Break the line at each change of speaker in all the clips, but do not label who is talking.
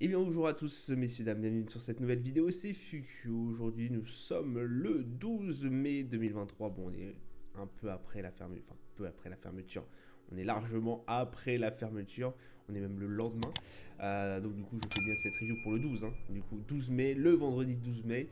Et bien bonjour à tous messieurs dames, bienvenue sur cette nouvelle vidéo, c'est Fuku. Aujourd'hui nous sommes le 12 mai 2023, bon on est un peu après la fermeture, enfin peu après la fermeture, on est largement après la fermeture, on est même le lendemain. Donc du coup je fais bien cette review pour le 12, hein. Du coup 12 mai, le vendredi 12 mai.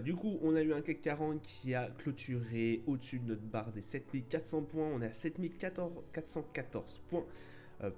Du coup on a eu un CAC 40 qui a clôturé au-dessus de notre barre des 7400 points, on est à 7414 points.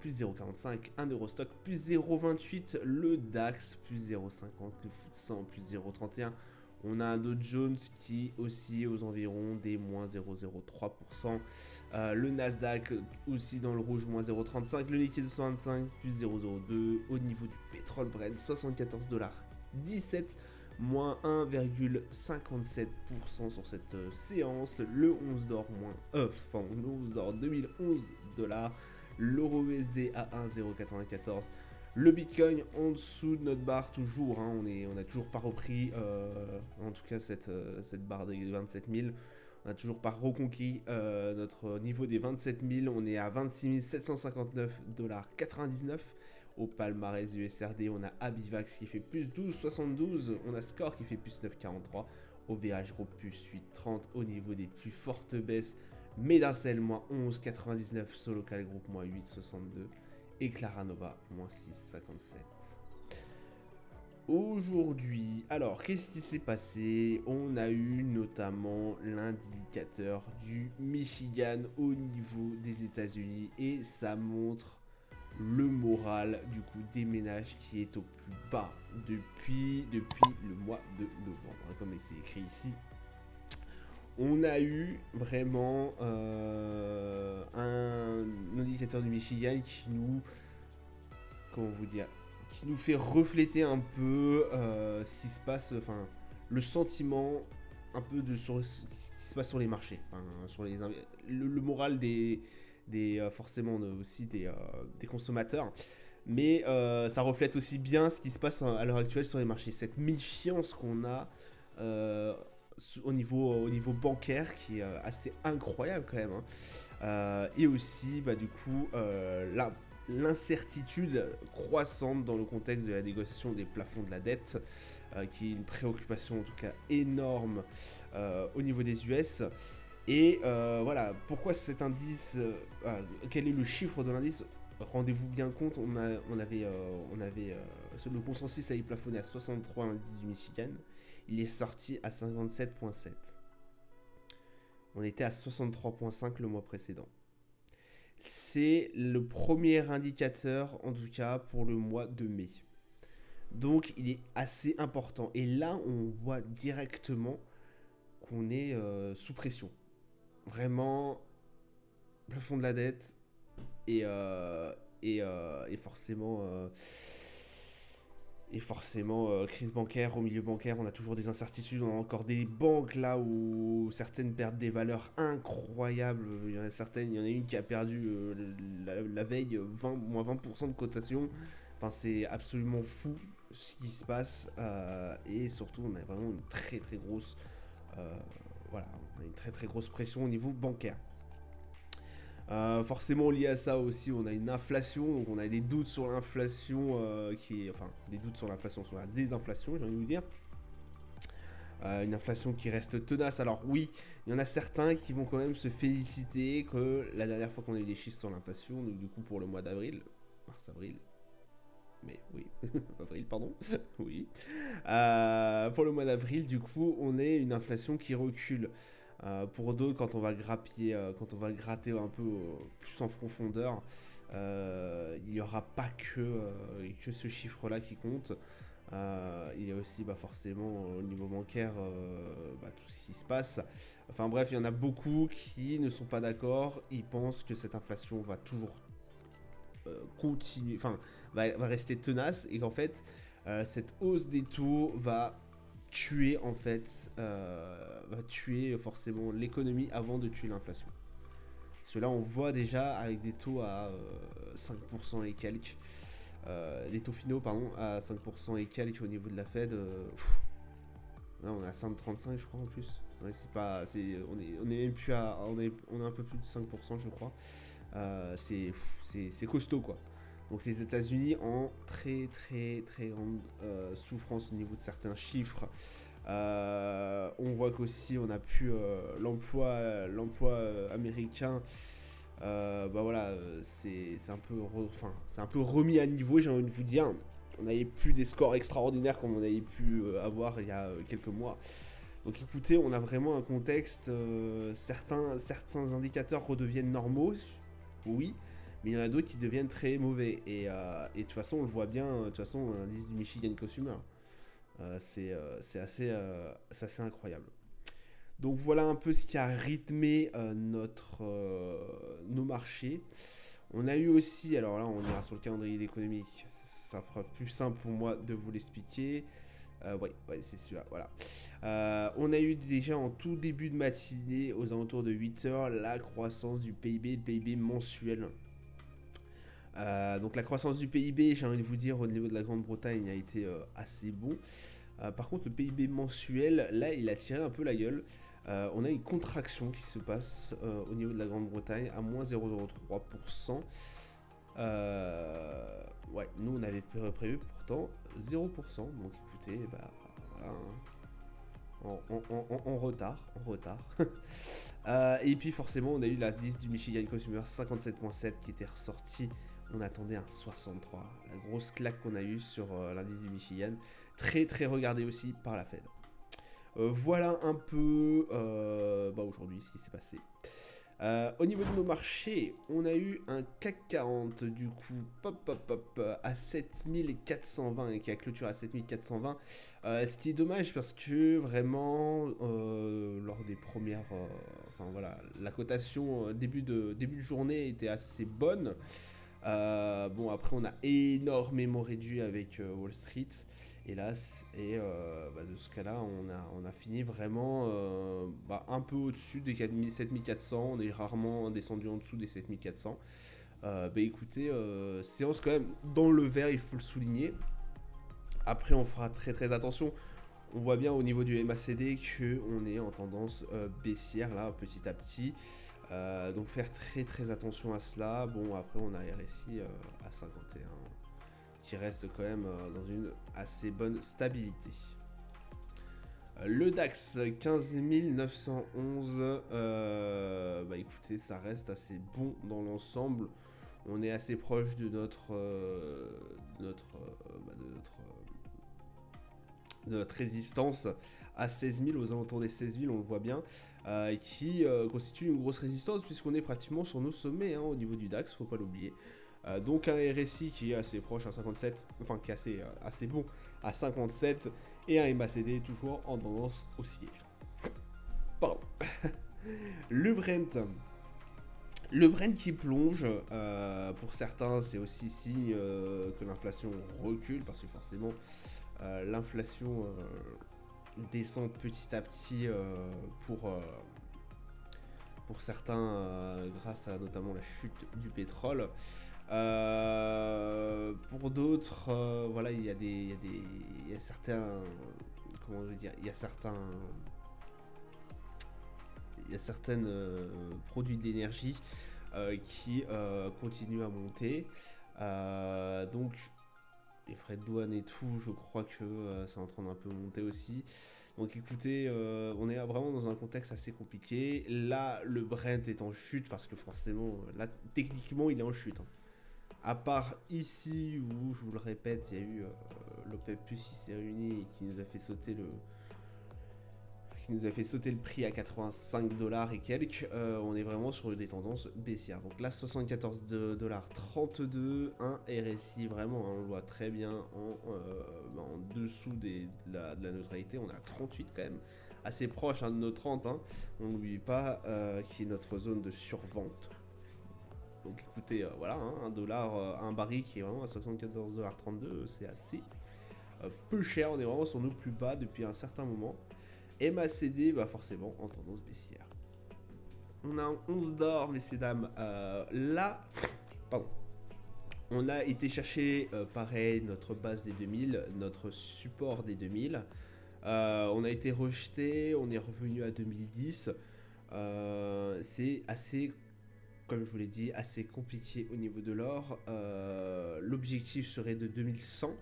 Plus 0,45, un Eurostock, plus 0,28, le DAX, plus 0,50, le FTSE 100, plus 0,31. On a un Dow Jones qui oscille aux environs des moins 0,03%. Le Nasdaq aussi dans le rouge, moins 0,35. Le Nikkei 225, plus 0,02. Au niveau du pétrole Brent, 74 dollars 17, moins 1,57% sur cette séance. Le 11 d'or, le 11 d'or 2011 dollars. L'euro USD à 1,094. Le Bitcoin en dessous de notre barre toujours, hein, on n'a toujours pas repris, en tout cas cette barre des 27 000. On n'a toujours pas reconquis notre niveau des 27 000. On est à 26 759 dollars 99. Au palmarès USRD, on a Abivax qui fait plus 12,72. On a Score qui fait plus 9,43. OVH Group plus 8,30. Au niveau des plus fortes baisses, Medancel, moins 11,99. Solocal Group, moins 8,62. Et Claranova, moins 6,57. Aujourd'hui, alors qu'est-ce qui s'est passé? On a eu notamment l'indicateur du Michigan au niveau des États-Unis et ça montre le moral du coup des ménages qui est au plus bas depuis le mois de novembre, comme c'est écrit ici. On a eu vraiment un indicateur du Michigan qui nous, comment vous dire, qui nous fait refléter un peu ce qui se passe, enfin le sentiment un peu de sur ce qui se passe sur les marchés, enfin, sur le moral des forcément aussi des consommateurs. Mais ça reflète aussi bien ce qui se passe à l'heure actuelle sur les marchés. Cette méfiance qu'on a au niveau bancaire qui est assez incroyable quand même, hein. Et aussi, bah, du coup, l'incertitude croissante dans le contexte de la négociation des plafonds de la dette, qui est une préoccupation en tout cas énorme au niveau des US. Et voilà, pourquoi cet indice, quel est le chiffre de l'indice? Rendez-vous bien compte, on avait le consensus a été plafonné à 63 indice du Michigan, il est sorti à 57,7. On était à 63,5 le mois précédent. C'est le premier indicateur, en tout cas, pour le mois de mai. Donc, il est assez important. Et là, on voit directement qu'on est sous pression. Vraiment, plafond de la dette et, et forcément, crise bancaire, au milieu bancaire, on a toujours des incertitudes, on a encore des banques là où certaines perdent des valeurs incroyables. Il y en a certaines, il y en a une qui a perdu la veille moins 20% de cotation. Enfin, c'est absolument fou ce qui se passe. Et surtout, on a vraiment une très très grosse, euh, voilà, on a une très très grosse pression au niveau bancaire. Forcément lié à ça aussi, on a une inflation, donc on a des doutes sur l'inflation enfin des doutes sur l'inflation, sur la désinflation, j'ai envie de vous dire. Une inflation qui reste tenace. Alors oui, il y en a certains qui vont quand même se féliciter que la dernière fois qu'on a eu des chiffres sur l'inflation, donc du coup pour le mois d'avril, mars-avril, mais oui, avril, pardon, oui. Pour le mois d'avril, du coup, on est une inflation qui recule. Pour d'autres, quand on va grappiller, quand on va gratter un peu plus en profondeur, il n'y aura pas que ce chiffre-là qui compte. Il y a aussi bah, forcément au niveau bancaire bah, tout ce qui se passe. Enfin bref, il y en a beaucoup qui ne sont pas d'accord. Ils pensent que cette inflation va toujours continuer, enfin va rester tenace et qu'en fait cette hausse des taux va tuer en fait, va tuer forcément l'économie avant de tuer l'inflation. Parce que là on voit déjà avec des taux à 5% et quelques, les taux finaux pardon à 5% et quelques au niveau de la Fed. Là on est à 5,35 je crois en plus. Ouais, c'est pas, on est même plus à, on est un peu plus de 5% je crois. C'est costaud quoi. Donc les États-Unis en très très très grande souffrance au niveau de certains chiffres. On voit qu'aussi on a pu l'emploi américain. Bah voilà, c'est un peu c'est un peu remis à niveau, j'ai envie de vous dire. On n'avait plus des scores extraordinaires comme on avait pu avoir il y a quelques mois. Donc écoutez, on a vraiment un contexte, certains indicateurs redeviennent normaux, oui, mais il y en a d'autres qui deviennent très mauvais. Et de toute façon, on le voit bien, de toute façon, l'indice du Michigan Consumer, c'est assez incroyable. Donc voilà un peu ce qui a rythmé nos marchés. On a eu aussi, alors là on ira sur le calendrier économique, ça sera plus simple pour moi de vous l'expliquer. Ouais, c'est celui-là, voilà. On a eu déjà en tout début de matinée, aux alentours de 8 h, la croissance du PIB, le PIB mensuel. Donc la croissance du PIB, j'ai envie de vous dire, au niveau de la Grande-Bretagne, a été assez bon. Par contre, le PIB mensuel, là, il a tiré un peu la gueule. On a une contraction qui se passe au niveau de la Grande-Bretagne à moins 0,03%. Ouais, nous on avait prévu pourtant 0%. Donc écoutez, bah voilà, en retard, en retard. Et puis forcément, on a eu l'indice du Michigan Consumer 57,7 qui était ressorti. On attendait un 63. La grosse claque qu'on a eue sur l'indice du Michigan. Très très regardé aussi par la Fed. Voilà un peu aujourd'hui ce qui s'est passé. Au niveau de nos marchés, on a eu un CAC 40 du coup à 7420 et qui a clôturé à 7420. Ce qui est dommage parce que vraiment lors des premières, la cotation début de journée était assez bonne. Bon après on a énormément réduit avec Wall Street, hélas, et de ce cas-là on a fini vraiment un peu au-dessus des 7400, on est rarement descendu en dessous des 7400. Écoutez, séance quand même dans le vert, il faut le souligner. Après on fera très très attention. On voit bien au niveau du MACD qu'on est en tendance baissière là petit à petit. Donc faire très très attention à cela. Bon après on a RSI à 51 qui reste quand même dans une assez bonne stabilité. Le DAX 15 911, écoutez ça reste assez bon dans l'ensemble. On est assez proche de notre résistance à 16 000, aux alentours des 16 000, on le voit bien, qui constitue une grosse résistance puisqu'on est pratiquement sur nos sommets au niveau du DAX, faut pas l'oublier. Donc un RSI qui est assez proche à 57, enfin qui est assez bon à 57, et un MACD toujours en tendance haussière. Pardon. Le Brent qui plonge, pour certains c'est aussi signe que l'inflation recule parce que forcément l'inflation descend petit à petit pour certains grâce à notamment la chute du pétrole. Pour d'autres, voilà, il y a certains, comment je veux dire, il y a certaines produits d'énergie qui continuent à monter. Donc les frais de douane et tout, je crois que c'est en train d'un peu monter aussi. Donc écoutez, on est vraiment dans un contexte assez compliqué. Là, le Brent est en chute parce que forcément, là, techniquement, il est en chute. À part ici où, je vous le répète, il y a eu l'OPEP+ qui s'est réuni et qui nous a fait sauter le prix à 85 $ et quelques. On est vraiment sur des tendances baissières. Donc là, 74 $ 32, un RSI vraiment, on le voit très bien en dessous de la neutralité. On est à 38 quand même, assez proche de nos 30. On n'oublie pas qui est notre zone de survente. Donc écoutez, voilà, un baril qui est vraiment à 74 $ 32, c'est assez peu cher. On est vraiment sur nos plus bas depuis un certain moment. MACD, forcément en tendance baissière. On a un 11 d'or, messieurs dames. On a été chercher, pareil, notre base des 2000, notre support des 2000. On a été rejeté, on est revenu à 2010. C'est assez comme je vous l'ai dit, assez compliqué au niveau de l'or. L'objectif serait de 2100,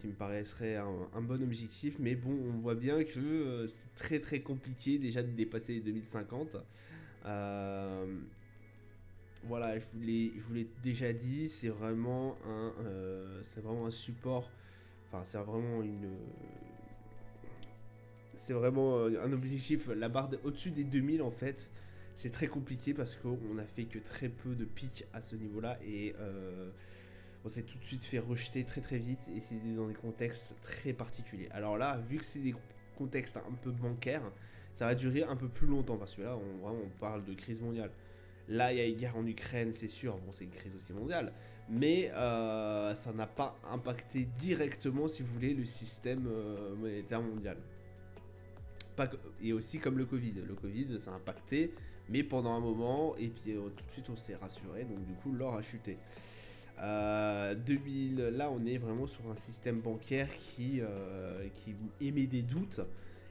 qui me paraîtrait un bon objectif, mais bon, on voit bien que c'est très très compliqué déjà de dépasser les 2050. Voilà, je vous l'ai déjà dit, c'est vraiment un support, enfin c'est vraiment un objectif, la barre au-dessus des 2000 en fait, c'est très compliqué parce qu'on a fait que très peu de pics à ce niveau-là et on s'est tout de suite fait rejeter très très vite et c'est dans des contextes très particuliers. Alors là, vu que c'est des contextes un peu bancaires, ça va durer un peu plus longtemps parce que là, vraiment, on parle de crise mondiale. Là, il y a une guerre en Ukraine, c'est sûr, bon, c'est une crise aussi mondiale, mais ça n'a pas impacté directement, si vous voulez, le système monétaire mondial. Et aussi comme le Covid. Le Covid, ça a impacté, mais pendant un moment, et puis tout de suite, on s'est rassuré, donc du coup, l'or a chuté. 2000, là, on est vraiment sur un système bancaire qui émet des doutes,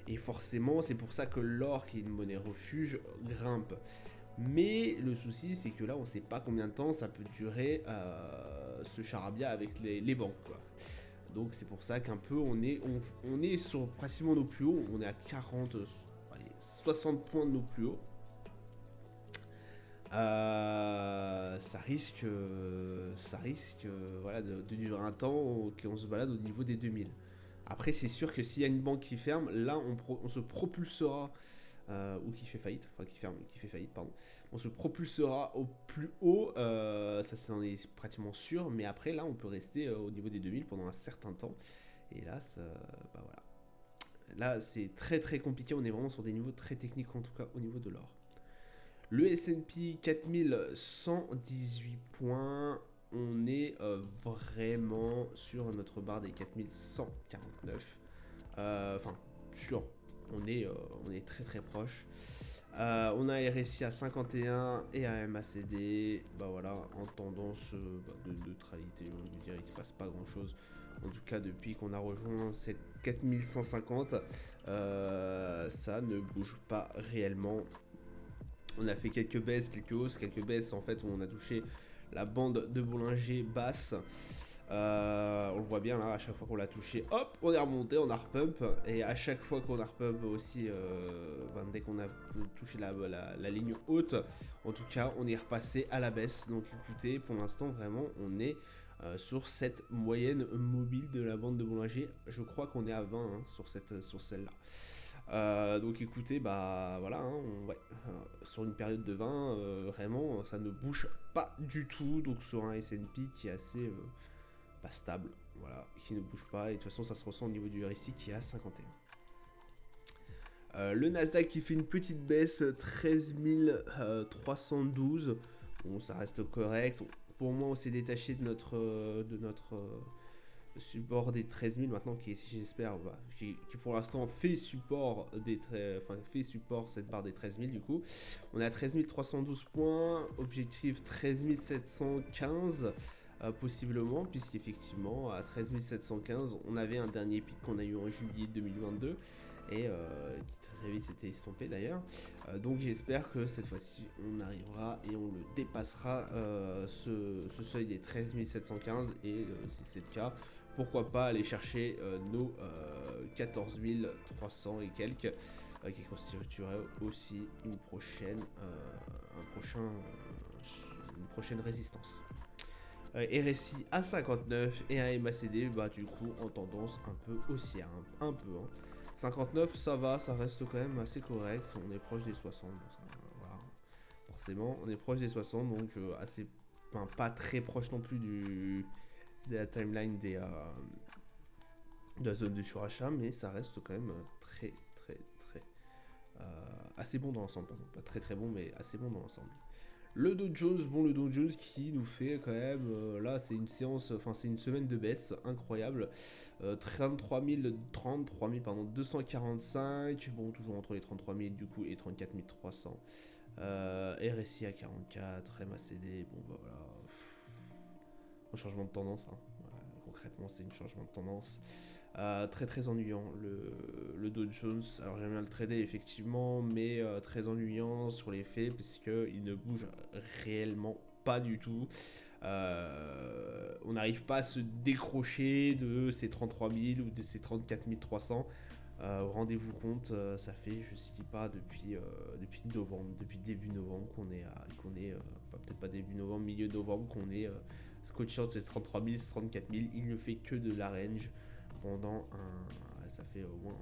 et forcément, c'est pour ça que l'or, qui est une monnaie refuge, grimpe. Mais le souci, c'est que là, on sait pas combien de temps ça peut durer ce charabia avec les banques, quoi. Donc c'est pour ça qu'un peu, on est sur pratiquement nos plus hauts. On est à 40, allez, 60 points de nos plus hauts. Ça risque voilà, de durer un temps qu'on se balade au niveau des 2000. Après, c'est sûr que s'il y a une banque qui ferme, là, on se propulsera ou qui fait faillite, enfin qui fait faillite, pardon. On se propulsera au plus haut, ça c'en est pratiquement sûr, mais après là on peut rester au niveau des 2000 pendant un certain temps, et là, bah voilà. Là c'est très très compliqué, on est vraiment sur des niveaux très techniques en tout cas au niveau de l'or. Le S&P 4118 points, on est vraiment sur notre barre des 4149. Enfin, sûr, on est très très proche. On a RSI à 51 et un MACD, bah voilà, en tendance de neutralité, on veut dire, il se passe pas grand chose. En tout cas, depuis qu'on a rejoint cette 4150, ça ne bouge pas réellement. On a fait quelques baisses, quelques hausses, quelques baisses en fait où on a touché la bande de Bollinger basse. On le voit bien là, à chaque fois qu'on l'a touché, hop, on est remonté, on a repump. Et à chaque fois qu'on a repump aussi, dès qu'on a touché la ligne haute, en tout cas, on est repassé à la baisse. Donc écoutez, pour l'instant, vraiment, on est sur cette moyenne mobile de la bande de Bollinger. Je crois qu'on est à 20 hein, sur celle-là. Donc écoutez, bah voilà, hein, sur une période de 20, vraiment, ça ne bouge pas du tout. Donc sur un S&P qui est assez pas stable, voilà, qui ne bouge pas. Et de toute façon, ça se ressent au niveau du RSI qui est à 51. Le Nasdaq qui fait une petite baisse, 13 312. Bon, ça reste correct. Pour moi, on s'est détaché de notre support des 13 000 maintenant, qui j'espère, qui pour l'instant fait support fait support cette barre des 13 000 du coup. On est à 13 312 points, objectif 13 715. Possiblement, puisqu'effectivement à 13 715 on avait un dernier pic qu'on a eu en juillet 2022 et qui très vite s'était estompé d'ailleurs. Donc j'espère que cette fois-ci on arrivera et on le dépassera ce seuil des 13 715 et si c'est le cas, pourquoi pas aller chercher nos 14 300 et quelques qui constituerait aussi une prochaine résistance. RSI à 59 et un MACD bah du coup en tendance un peu haussière, un peu hein. 59 ça va, ça reste quand même assez correct, on est proche des 60, bon, voilà. Forcément on est proche des 60 donc assez, enfin, pas très proche non plus de la timeline de la zone de surachat, mais ça reste quand même très très très assez bon dans l'ensemble, pardon. Pas très très bon mais assez bon dans l'ensemble. Le Dow Jones, le Dow Jones qui nous fait quand même, là c'est une c'est une semaine de baisse incroyable, 33 245, bon toujours entre les 33 000 du coup et 34 300, RSI à 44, MACD, bon bah voilà, un changement de tendance, hein. Voilà, concrètement c'est un changement de tendance. Très très ennuyant le Dow Jones. Alors j'aime bien le trader effectivement, mais très ennuyant sur les faits parce qu'il ne bouge réellement pas du tout. On n'arrive pas à se décrocher de ces 33 000 ou de ces 34 300. Rendez-vous compte, ça fait, je ne sais pas, depuis novembre, depuis début novembre peut-être pas début novembre, milieu novembre, qu'on est scotché entre ces 33 000 ces 34 000. Il ne fait que de la range pendant ça fait au moins,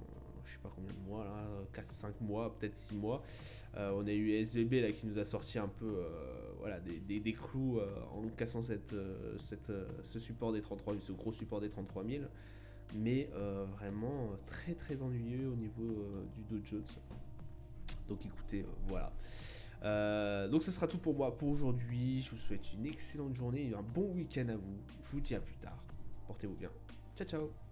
je sais pas combien de mois là, 4 5 mois, peut-être 6 mois. On a eu SVB là qui nous a sorti un peu voilà, des clous en cassant ce support des 33 000, ce gros support des 33 000. Mais vraiment très très ennuyeux au niveau du Dow Jones. Donc écoutez, voilà. Donc ce sera tout pour moi pour aujourd'hui. Je vous souhaite une excellente journée et un bon week-end à vous. Je vous dis à plus tard. Portez-vous bien. Ciao ciao.